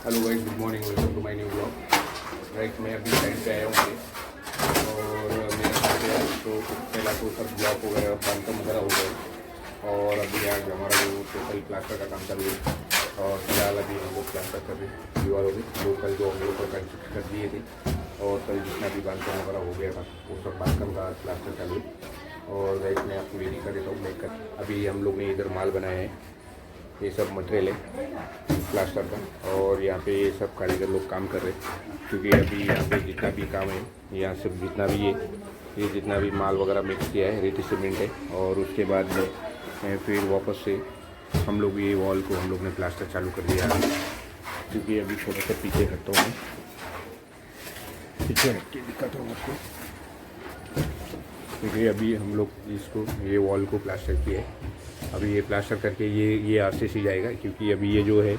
Hello guys, good morning, welcome to my new blog. Right, मैं अभी side पे आया हूँ और मेरे साथ आज तो पहला तो सब ब्लॉक वगैरह बांधकाम वगैरह हो गए और अभी आज हमारा जो टोटल प्लास्टर का काम चालू है और फिलहाल अभी हम लोग प्लास्टर कर रहे हैं दीवारों में, जो कल जो हम लोग कंस्ट्रक्ट कर दिए थे और कल जितना भी बांधकाम वगैरह हो गया था वो सब बांधकाम का प्लास्टर चालू है। और राइट, मैं आपको ये दिखा देता हूँ देखकर। अभी हम लोग ने इधर माल बनाया है, ये सब मटेरियल है प्लास्टर का और यहाँ पे ये सब कारीगर लोग काम कर रहे हैं क्योंकि अभी यहाँ पे जितना भी काम है यहाँ से जितना भी ये जितना भी माल वगैरह मिक्स किया है रेती सीमेंट है और उसके बाद में फिर वापस से हम लोग ये वॉल को हम लोग ने प्लास्टर चालू कर दिया है। क्योंकि अभी थोड़ा सा पीछे हटता हूँ, पीछे हट के दिखाता हूँ आपको। क्योंकि अभी हम लोग इसको ये वॉल को प्लास्टर किया है, अभी ये प्लास्टर करके ये आरसीसी जाएगा क्योंकि अभी ये जो है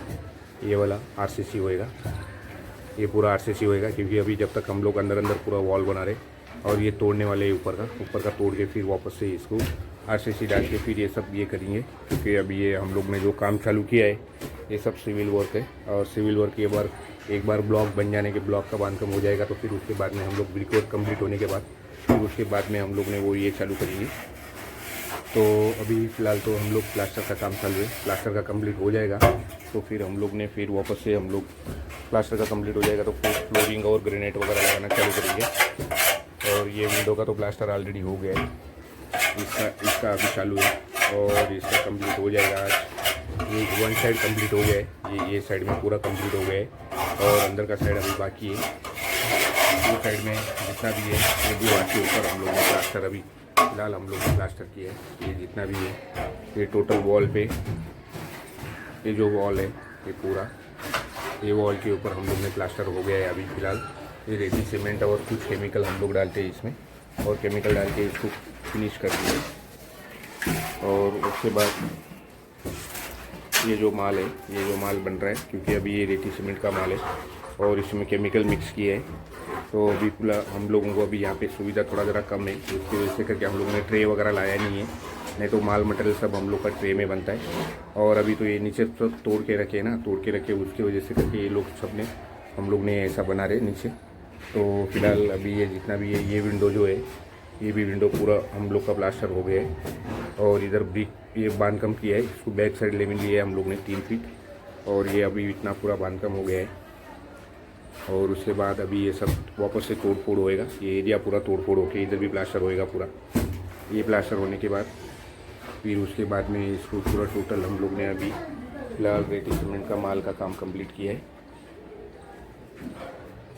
ये वाला आरसीसी होएगा, ये पूरा आरसीसी होएगा क्योंकि अभी जब तक हम लोग अंदर पूरा वॉल बना रहे और ये तोड़ने वाले ऊपर का तोड़ के फिर वापस से इसको आरसीसी डाल के फिर ये सब ये करेंगे। क्योंकि अभी ये हम लोग ने जो काम चालू किया है ये सब सिविल वर्क है और सिविल वर्क एक बार ब्लॉक बन जाने के ब्लॉक का बांधकाम हो जाएगा तो फिर उसके बाद में हम लोग ब्रिक वर्क कम्प्लीट होने के बाद फिर उसके बाद में हम लोग ने वो ये चालू करेंगे। तो अभी फ़िलहाल तो हम लोग प्लास्टर का काम चालू है, प्लास्टर का कंप्लीट हो जाएगा तो फिर हम लोग ने फिर वापस से हम लोग प्लास्टर का कंप्लीट हो जाएगा तो फिर फ्लोरिंग और ग्रेनाइट वगैरह लगाना चालू करेंगे। और ये विंडो का तो प्लास्टर ऑलरेडी हो गया है, इसका अभी चालू है और इसका कंप्लीट हो जाएगा आज। ये वन साइड कंप्लीट हो गया है, ये साइड में पूरा कंप्लीट हो गया है और अंदर का साइड अभी बाकी है। ये साइड में जितना भी है ये भी बाकी ऊपर हम लोग ने प्लास्टर अभी फिलहाल हम लोग ने प्लास्टर किया है। ये जितना भी है ये टोटल वॉल पे ये जो वॉल है ये पूरा ये वॉल के ऊपर हम लोग ने प्लास्टर हो गया है अभी फ़िलहाल। ये रेती सीमेंट और कुछ केमिकल हम लोग डालते हैं इसमें और केमिकल डाल के इसको फिनिश कर दिए। और उसके बाद ये जो माल बन रहा है क्योंकि अभी ये रेती सीमेंट का माल है और इसमें केमिकल मिक्स किए हैं तो अभी पूरा हम लोगों को अभी यहाँ पे सुविधा थोड़ा ज़रा कम है, उसकी वजह से करके हम लोगों ने ट्रे वगैरह लाया नहीं है, नहीं तो माल मटेरियल सब हम लोग का ट्रे में बनता है। और अभी तो ये नीचे सब तोड़ के रखे उसकी वजह से करके ये लोग सब ने हम लोग ने ऐसा बना रहे नीचे। तो फिलहाल अभी ये जितना भी है ये विंडो जो है ये भी विंडो पूरा हम लोग का प्लास्टर हो गया है और इधर ब्रिक ये बांधकाम किया है, इसको बैक साइड लेवल लिया है हम लोग ने 3 फीट और ये अभी इतना पूरा बांधकाम हो गया है। और उसके बाद अभी ये सब वापस से तोड़ फोड़ होएगा, ये एरिया पूरा तोड़ फोड़ होके इधर भी प्लास्टर होएगा पूरा। ये प्लास्टर होने के बाद फिर उसके बाद में इसको पूरा टोटल हम लोग ने अभी फिलहाल रेती सीमेंट का माल का काम कंप्लीट किया है।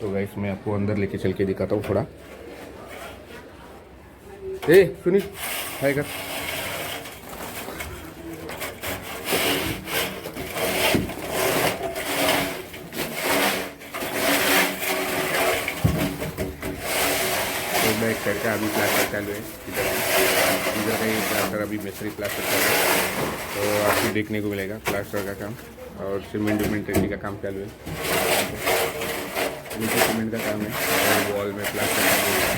तो गाइस मैं आपको अंदर लेके चल के दिखाता हूँ थोड़ा। सुनील हाय कर। बैक साइड का अभी प्लास्टर चालू है, इधर का ये प्लास्टर अभी मिस्त्री प्लास्टर चालू है तो आपको देखने को मिलेगा प्लास्टर का काम और सीमेंट रेती का काम चालू है। नीचे सीमेंट का काम है और वॉल में प्लास्टर चालू है।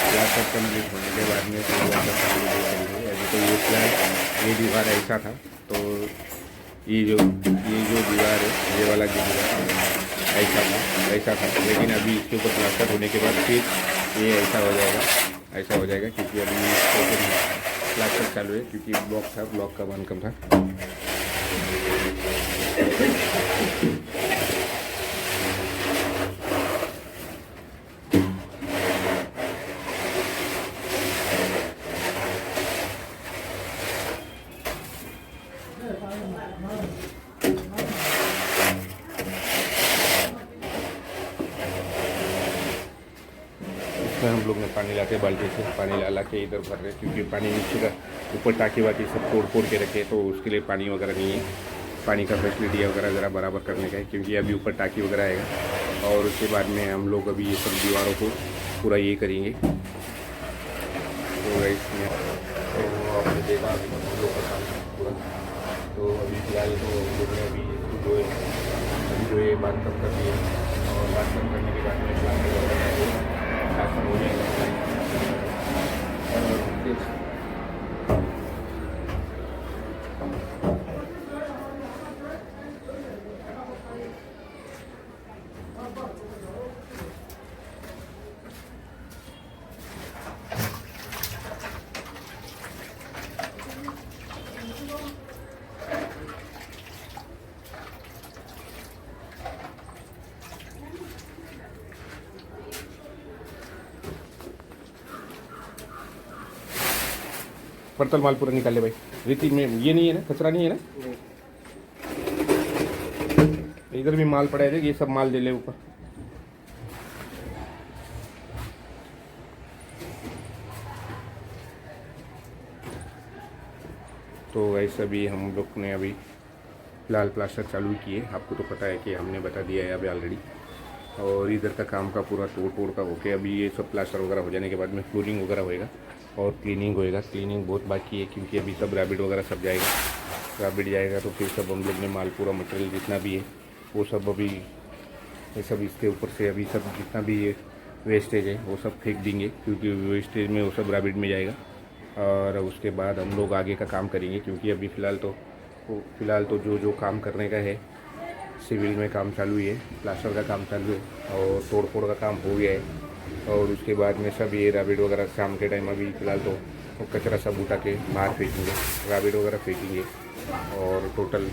प्लास्टर कंप्लीट होने के बाद में फिर वापस करेंगे। अभी तो ये प्लान ये दीवार ऐसा था तो ये जो दीवार है ये वाला जो दीवार ऐसा था लेकिन अभी इसके ऊपर प्लास्टर होने के बाद फिर ये ऐसा हो जाएगा क्योंकि अभी प्लास्टर चालू है क्योंकि ब्लॉक का बांधकाम था। हम लोग ने पानी लाके बाल्टी से पानी ला के इधर भर रहे क्योंकि पानी नीचे का ऊपर टाँकी वाकी सब तोड़ के रखे तो उसके लिए पानी वगैरह नहीं है। पानी का फैसिलिटी वगैरह ज़रा बराबर करने का है क्योंकि अभी ऊपर टाँकी वगैरह आएगा और उसके बाद में हम लोग अभी ये सब दीवारों को पूरा ये करेंगे। तो इसमें तो आपने देखा अभी हम लोग का काम पूरा तो अभी फिलहाल तो हम लोग ने अभी जो ये बांधकाम कर दिए और बांधकाम करने के बाद में प्लास्टर हो जाएगा। पड़तल माल पूरा निकाल ले भाई। रेती में ये नहीं है ना, कचरा नहीं है ना? इधर भी माल पड़ा है, ये सब माल दे ले ऊपर। तो वैसे भी हम लोग ने अभी फ़िलहाल प्लास्टर चालू किए। आपको तो पता है कि हमने बता दिया है अभी ऑलरेडी। और इधर का काम का पूरा तोड़ का होके अभी ये सब प्लास्टर वगैरह हो जाने के बाद में फ्लोरिंग वगैरह होएगा और क्लीनिंग होएगा। क्लीनिंग बहुत बाकी है क्योंकि अभी सब रैबिट वगैरह सब जाएगा। रैबिट जाएगा तो फिर सब हम लोग ने माल पूरा मटेरियल जितना भी है वो सब अभी ये सब इसके ऊपर से अभी सब जितना भी ये वेस्टेज है वो सब फेंक देंगे क्योंकि वेस्टेज में वो सब रैबिट में जाएगा। और उसके बाद हम लोग आगे का काम करेंगे क्योंकि अभी फ़िलहाल तो जो काम करने का है सिविल में काम चालू है, प्लास्टर का काम चालू है और तोड़ फोड़ का काम हो गया है। और उसके बाद में सब ये रैबिट वगैरह शाम के टाइम अभी फ़िलहाल तो कचरा सब उठा के बाहर फेंकेंगे, रैबिट वगैरह फेंकेंगे और टोटल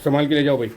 संभाल के ले जाओ भाई।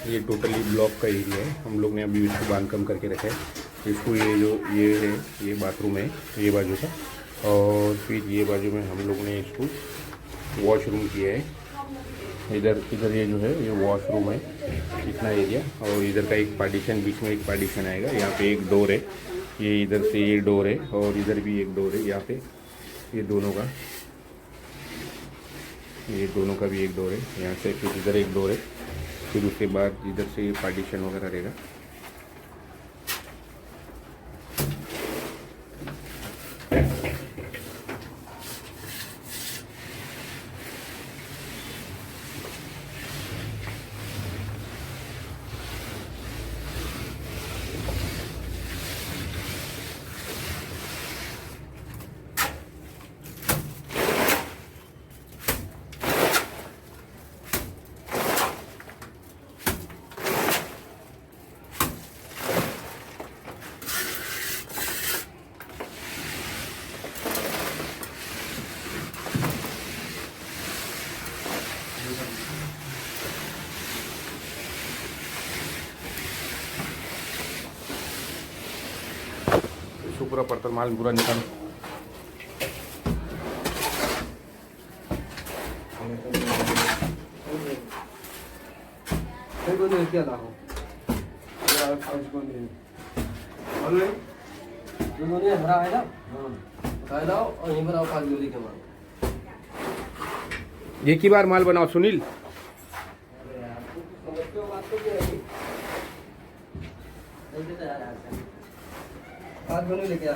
ये टोटली ब्लॉक का एरिया है। हम लोग ने अभी इसको बांध कम करके रखा है। इसको ये है ये बाथरूम है ये बाजू का, और फिर ये बाजू में हम लोग ने इसको वॉशरूम किया है। इधर ये जो है ये वॉशरूम है इतना एरिया, और इधर का एक पार्टीशन, बीच में एक पार्टीशन आएगा। यहाँ पे एक डोर है, ये इधर से ये डोर है और इधर भी एक डोर है। यहाँ पे ये दोनों का भी एक डोर है। यहाँ से फिर इधर एक डोर है, फिर उसके बाद इधर से ये पार्टीशन वगैरह रहेगा। इसको पूरा पड़तल माल पूरा निकाल। एक ही बार माल बनाओ सुनील। लेके आ।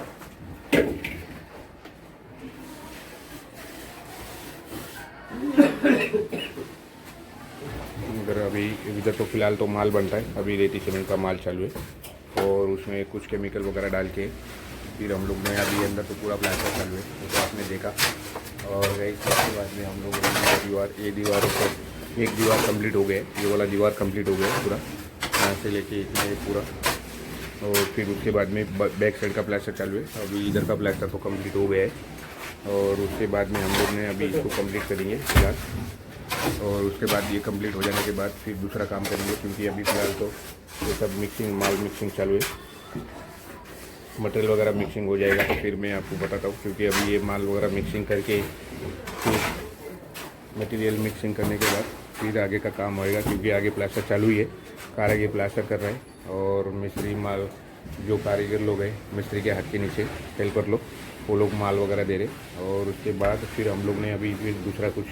इधर तो फिलहाल तो माल बनता है, अभी रेती सीमेंट का माल चालू है और उसमें कुछ केमिकल वगैरह डाल के फिर हम लोग ने अभी अंदर तो पूरा प्लास्टर चालू है, वो तो आपने देखा। और गाइस उसके बाद में हम लोगों ने ये दीवारों पर एक दीवार कंप्लीट हो गया है, ये वाला दीवार कंप्लीट हो गया है पूरा, यहाँ से लेके इतना ये पूरा। और फिर उसके बाद में बैक साइड का प्लास्टर चालू है, अभी इधर का प्लास्टर तो कंप्लीट हो गया है। और उसके बाद में हम लोग ने अभी इसको कंप्लीट करेंगे फिलहाल। और उसके बाद ये कंप्लीट हो जाने के बाद फिर दूसरा काम करेंगे, क्योंकि अभी फ़िलहाल तो ये सब माल मिक्सिंग चालू है, मटेरियल वगैरह मिक्सिंग हो जाएगा तो फिर मैं आपको बताता हूँ। क्योंकि अभी ये माल वगैरह मिक्सिंग करके फिर मटेरियल मिक्सिंग करने के बाद फिर आगे का काम होएगा, क्योंकि आगे प्लास्टर चालू ही है, कारीगर प्लास्टर कर रहे हैं। और मिस्त्री माल जो कारीगर लोग हैं मिस्त्री के हाथ के नीचे हेल्पर लोग, वो लोग माल वगैरह दे रहे। और उसके बाद फिर हम लोग ने अभी फिर दूसरा कुछ,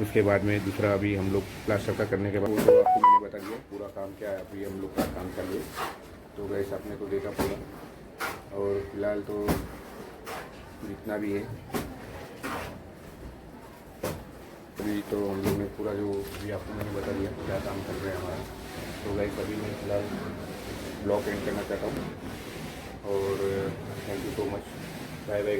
उसके बाद में दूसरा अभी हम लोग प्लास्टर का करने के बाद वो तो आपको मैंने बता दिया पूरा काम क्या है, अभी हम लोग का काम चालू है। तो गैस आपने तो देखा पूरा। और फिलहाल तो जितना भी है अभी तो हम लोग ने पूरा जो भी आपको मैंने बता दिया क्या काम कर रहे हैं हमारा। तो गैस अभी मैं फिलहाल ब्लॉग एंड करना चाहता हूँ। और thank you so much, bye bye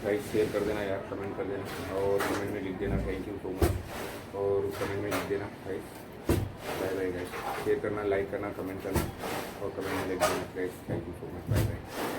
guys share कर देना यार, कमेंट कर देना और कमेंट में लिख देना थैंक यू सो मच। और कमेंट में लिख देना guys bye bye guys, share करना, लाइक करना, कमेंट करना और कमेंट में लिख देना guys thank you so much, bye bye.